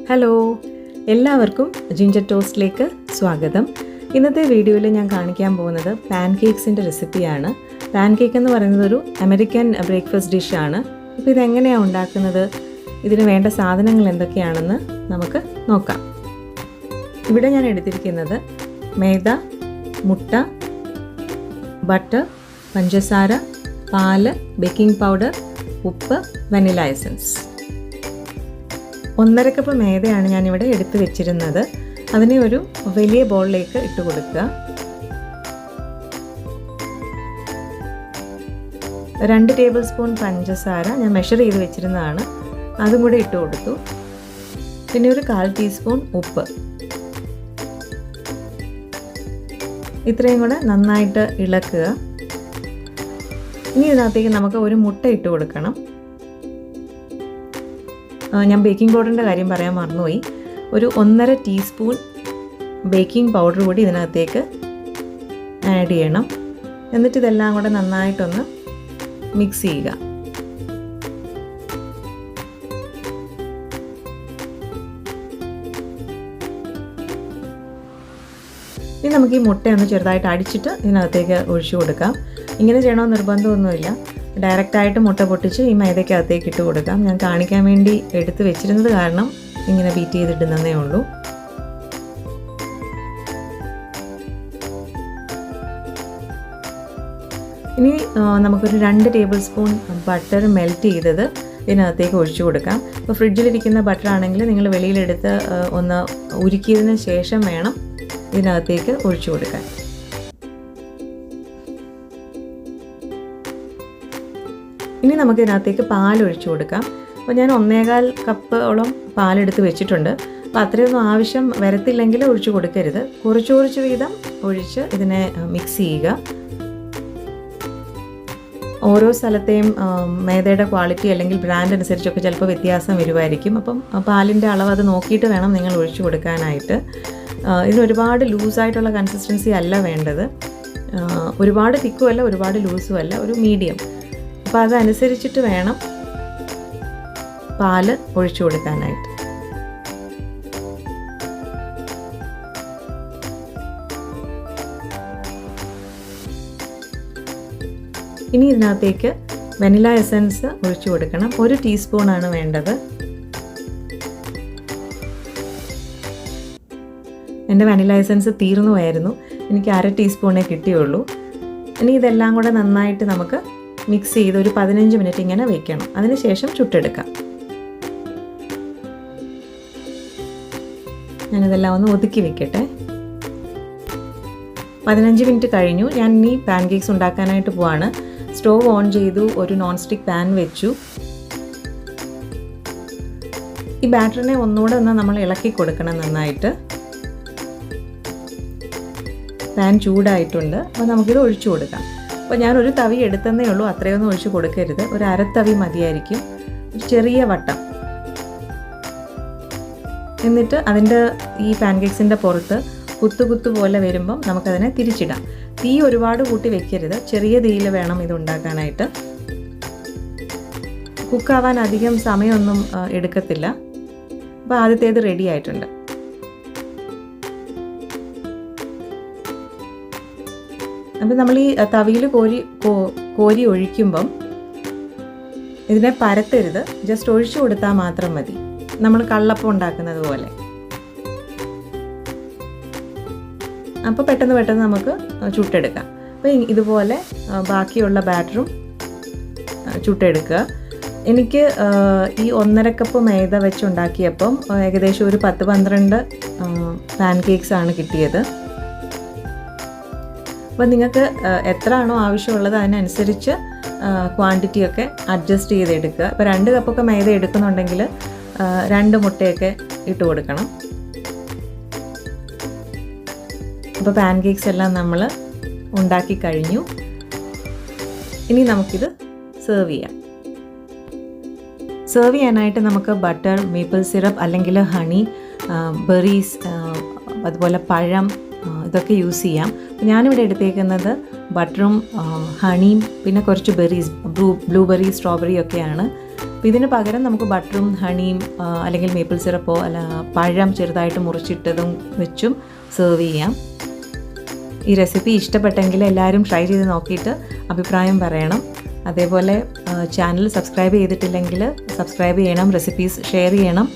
Hello, എല്ലാവർക്കും ginger ടോസ്റ്റിലേക്ക് സ്വാഗതം. ഇന്നത്തെ വീഡിയോയിൽ ഞാൻ കാണിക്കാൻ പോകുന്നത് പാൻകേക്സിൻ്റെ റെസിപ്പിയാണ്. പാൻകേക്ക് എന്ന് പറയുന്നത് ഒരു അമേരിക്കൻ ബ്രേക്ക്ഫാസ്റ്റ് ഡിഷാണ്. അപ്പോൾ ഇതെങ്ങനെയാണ് ഉണ്ടാക്കുന്നത്, ഇതിന് വേണ്ട സാധനങ്ങൾ എന്തൊക്കെയാണെന്ന് നമുക്ക് നോക്കാം. ഇവിടെ ഞാൻ എടുത്തിരിക്കുന്നത് മൈദ, മുട്ട, ബട്ടർ, പഞ്ചസാര, പാല്, ബേക്കിംഗ് പൗഡർ, ഉപ്പ്, വനില എസൻസ്. 1.5 കപ്പ് മൈദയാണ് ഞാനിവിടെ എടുത്ത് വെച്ചിരുന്നത്. അതിനെ ഒരു വലിയ ബൗളിലേക്ക് ഇട്ട് കൊടുക്കുക. 2 ടേബിൾ സ്പൂൺ പഞ്ചസാര ഞാൻ മെഷർ ചെയ്ത് വെച്ചിരുന്നതാണ്, അതും കൂടെ ഇട്ട് കൊടുത്തു. പിന്നെ ഒരു 1/4 ടീസ്പൂൺ ഉപ്പ്. ഇത്രയും കൂടെ നന്നായിട്ട് ഇളക്കുക. ഇനി ഇതിനകത്തേക്ക് നമുക്ക് ഒരു മുട്ട ഇട്ട് കൊടുക്കണം. ഞാൻ ബേക്കിംഗ് പൗഡറിൻ്റെ കാര്യം പറയാൻ മറന്നുപോയി. ഒരു 1.5 ടീസ്പൂൺ ബേക്കിംഗ് പൗഡർ കൂടി ഇതിനകത്തേക്ക് ആഡ് ചെയ്യണം. എന്നിട്ട് ഇതെല്ലാം കൂടെ നന്നായിട്ടൊന്ന് മിക്സ് ചെയ്യുക. ഇനി നമുക്ക് ഈ മുട്ട ഒന്ന് ചെറുതായിട്ട് അടിച്ചിട്ട് ഇതിനകത്തേക്ക് ഒഴിച്ചു കൊടുക്കാം. ഇങ്ങനെ ചെയ്യണമെന്ന് നിർബന്ധമൊന്നുമില്ല. ഡയറക്റ്റായിട്ട് മുട്ട പൊട്ടിച്ച് ഈ മൈദയ്ക്കകത്തേക്ക് ഇട്ട് കൊടുക്കാം. ഞാൻ കാണിക്കാൻ വേണ്ടി എടുത്ത് വെച്ചിരുന്നത് കാരണം ഇങ്ങനെ ബീറ്റ് ചെയ്തിടുന്നതേ ഉള്ളൂ. ഇനി നമുക്കൊരു 2 ടേബിൾ സ്പൂൺ ബട്ടർ മെൽറ്റ് ചെയ്തത് ഇതിനകത്തേക്ക് ഒഴിച്ചു കൊടുക്കാം. ഇപ്പോൾ ഫ്രിഡ്ജിലിരിക്കുന്ന ബട്ടർ ആണെങ്കിൽ നിങ്ങൾ വെളിയിലെടുത്ത് ഒന്ന് ഉരുക്കിയതിന് ശേഷം വേണം ഇതിനകത്തേക്ക് ഒഴിച്ചു കൊടുക്കാൻ. ഇനി നമുക്ക് ഇതിനകത്തേക്ക് പാൽ ഒഴിച്ചു കൊടുക്കാം. അപ്പോൾ ഞാൻ 1.25 കപ്പോളം പാലെടുത്ത് വെച്ചിട്ടുണ്ട്. അപ്പോൾ അത്രയൊന്നും ആവശ്യം വരത്തില്ലെങ്കിൽ ഒഴിച്ചു കൊടുക്കരുത്. കുറച്ച് വീതം ഒഴിച്ച് ഇതിനെ മിക്സ് ചെയ്യുക. ഓരോ സ്ഥലത്തെയും മൈദയുടെ ക്വാളിറ്റി അല്ലെങ്കിൽ ബ്രാൻഡ് അനുസരിച്ചൊക്കെ ചിലപ്പോൾ വ്യത്യാസം വരുമായിരിക്കും. അപ്പം പാലിൻ്റെ അളവ് അത് നോക്കിയിട്ട് വേണം നിങ്ങൾ ഒഴിച്ചു കൊടുക്കാനായിട്ട്. ഇതിന് ഒരുപാട് ലൂസായിട്ടുള്ള കൺസിസ്റ്റൻസി അല്ല വേണ്ടത്. ഒരുപാട് തിക്കും അല്ല, ഒരുപാട് ലൂസും അല്ല, ഒരു മീഡിയം. അപ്പോൾ അതനുസരിച്ചിട്ട് വേണം പാല് ഒഴിച്ചു കൊടുക്കാനായിട്ട്. ഇനി ഇതിനകത്തേക്ക് വനില എസൻസ് ഒഴിച്ചു കൊടുക്കണം. 1 ടീസ്പൂണാണ് വേണ്ടത്. എൻ്റെ വനില എസൻസ് തീർന്നു പോയായിരുന്നു. എനിക്ക് 1/2 ടീസ്പൂണേ കിട്ടിയുള്ളൂ. ഇനി ഇതെല്ലാം കൂടെ നന്നായിട്ട് നമുക്ക് മിക്സ് ചെയ്ത് ഒരു 15 മിനിറ്റ് ഇങ്ങനെ വെക്കണം. അതിനുശേഷം ചുട്ടെടുക്കാം. ഞാനിതെല്ലാം ഒന്ന് ഒതുക്കി വെക്കട്ടെ. 15 മിനിറ്റ് കഴിഞ്ഞു. ഞാൻ ഇനി പാൻകേക്സ് ഉണ്ടാക്കാനായിട്ട് പോവാണ്. സ്റ്റോവ് ഓൺ ചെയ്തു, ഒരു നോൺ സ്റ്റിക്ക് പാൻ വെച്ചു. ഈ ബാറ്ററിനെ ഒന്നുകൂടെ നമ്മൾ ഇളക്കി കൊടുക്കണം നന്നായിട്ട്. പാൻ ചൂടായിട്ടുണ്ട്. അപ്പോൾ നമുക്കിത് ഒഴിച്ചു കൊടുക്കാം. അപ്പോൾ ഞാനൊരു തവി എടുത്തതേ ഉള്ളൂ, അത്രയൊന്നും ഒഴിച്ച് കൊടുക്കരുത്. ഒരു 1/2 തവി മതിയായിരിക്കും. ഒരു ചെറിയ വട്ടം. എന്നിട്ട് അതിൻ്റെ ഈ പാൻകേക്സിൻ്റെ പുറത്ത് കുത്തു പോലെ വരുമ്പം നമുക്കതിനെ തിരിച്ചിടാം. തീ ഒരുപാട് കൂട്ടി വെക്കരുത്, ചെറിയ തീയിൽ വേണം ഇത് ഉണ്ടാക്കാനായിട്ട്. കുക്കാവാൻ അധികം സമയമൊന്നും എടുക്കത്തില്ല. അപ്പോൾ ആദ്യത്തേത് റെഡി ആയിട്ടുണ്ട്. അപ്പോൾ നമ്മൾ ഈ തവിയിൽ കോരി ഒഴിക്കുമ്പം ഇതിനെ പരത്തരുത്, ജസ്റ്റ് ഒഴിച്ചു കൊടുത്താൽ മാത്രം മതി. നമ്മൾ കള്ളപ്പം ഉണ്ടാക്കുന്നത് പോലെ. അപ്പോൾ പെട്ടെന്ന് നമുക്ക് ചുട്ടെടുക്കാം. അപ്പോൾ ഇതുപോലെ ബാക്കിയുള്ള ബാറ്ററും ചുട്ടെടുക്കുക. എനിക്ക് ഈ 1.5 കപ്പ് മൈദ വെച്ചുണ്ടാക്കിയപ്പം ഏകദേശം ഒരു 10-12 പാൻകേക്സ് ആണ് കിട്ടിയത്. അപ്പോൾ നിങ്ങൾക്ക് എത്രയാണോ ആവശ്യമുള്ളത് അതിനനുസരിച്ച് ക്വാണ്ടിറ്റിയൊക്കെ അഡ്ജസ്റ്റ് ചെയ്തെടുക്കുക. ഇപ്പോൾ 2 കപ്പൊക്കെ മൈദ എടുക്കുന്നുണ്ടെങ്കിൽ 2 മുട്ടയൊക്കെ ഇട്ട് കൊടുക്കണം. അപ്പോൾ പാൻകേക്സ് എല്ലാം നമ്മൾ ഉണ്ടാക്കി കഴിഞ്ഞു. ഇനി നമുക്കിത് സെർവ് ചെയ്യാം. സെർവ് ചെയ്യാനായിട്ട് നമുക്ക് ബട്ടർ, മേപ്പിൾ സിറപ്പ് അല്ലെങ്കിൽ ഹണി, ബെറീസ്, അതുപോലെ പഴം, ഇതൊക്കെ യൂസ് ചെയ്യാം. ഞാനിവിടെ എടുത്തേക്കുന്നത് ബട്ടറും ഹണിയും പിന്നെ കുറച്ച് ബെറീസ് ബ്ലൂബെറി സ്ട്രോബെറി ഒക്കെയാണ്. അപ്പോൾ ഇതിന് പകരം നമുക്ക് ബട്ടറും ഹണിയും അല്ലെങ്കിൽ മേപ്പിൾ സിറപ്പോ അല്ല പഴം ചെറുതായിട്ട് മുറിച്ചിട്ടതും വെച്ചും സെർവ് ചെയ്യാം. ഈ റെസിപ്പി ഇഷ്ടപ്പെട്ടെങ്കിൽ എല്ലാവരും ട്രൈ ചെയ്ത് നോക്കിയിട്ട് അഭിപ്രായം പറയണം. അതേപോലെ ചാനൽ സബ്സ്ക്രൈബ് ചെയ്തിട്ടില്ലെങ്കിൽ സബ്സ്ക്രൈബ് ചെയ്യണം, റെസിപ്പീസ് ഷെയർ ചെയ്യണം,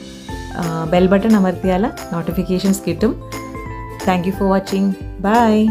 ബെൽ ബട്ടൺ അമർത്തിയാൽ നോട്ടിഫിക്കേഷൻസ് കിട്ടും. Thank you for watching. By.